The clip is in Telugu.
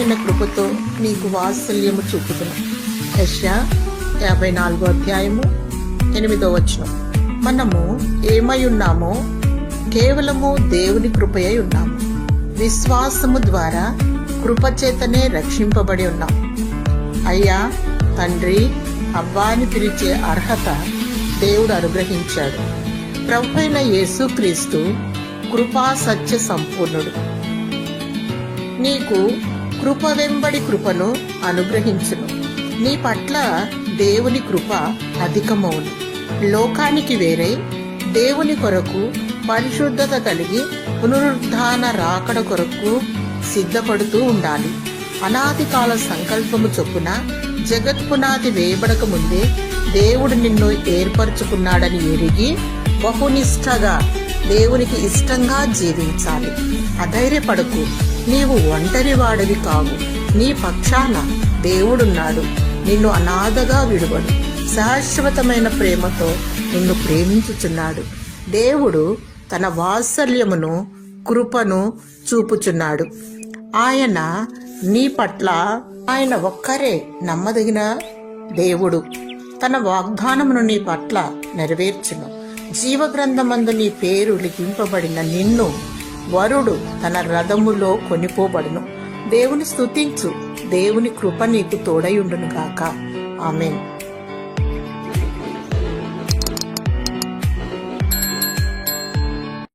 అధికమైన కృపతో నీకు వాత్సల్యము చూపుతును. యెషయా 54:8. మనము ఏమై ఉన్నామో కేవలము దేవుని కృపయై ఉన్నాము. విశ్వాసము ద్వారా కృపచేతనే రక్షింపబడి ఉన్నాం. అయ్యా, తండ్రి, అబ్బా అని పిలిచే అర్హత దేవుడు అనుగ్రహించాడు. ప్రభువైన యేసుక్రీస్తు కృపా సత్య సంపూర్ణుడు. నీకు కృప వెంబడి కృపను అనుగ్రహించును. నీ పట్ల దేవుని కృప అధికమవును. లోకానికి వేరే దేవుని కొరకు పరిశుద్ధత కలిగి పునరుద్ధాన రాకడ కొరకు సిద్ధపడుతూ ఉండాలి. అనాది కాల సంకల్పము చొప్పున జగత్పునాది వేయబడక ముందే దేవుడు నిన్ను ఏర్పరచుకున్నాడని ఎరిగి బహునిష్టగా దేవునికి ఇష్టంగా జీవించాలి. అధైర్యపడకు, నీవు ఒంటరి వాడివి కావు. నీ పక్షాన దేవుడున్నాడు. నిన్ను అనాథగా విడువడు. శాశ్వతమైన ప్రేమతో నిన్ను ప్రేమించుచున్నాడు. దేవుడు తన వాత్సల్యమును, కృపను చూపుచున్నాడు. ఆయన నీ పట్ల ఆయన ఒక్కరే నమ్మదగిన దేవుడు. తన వాగ్దానమును నీ పట్ల నెరవేర్చును. జీవగ్రంథమందు నీ పేరు లిఖింపబడిన నిన్ను వరుడు తన రథములో కొనిపోబడును. దేవుని స్తుతించు. దేవుని కృప నీకు తోడై ఉండును గాక. ఆమేన్.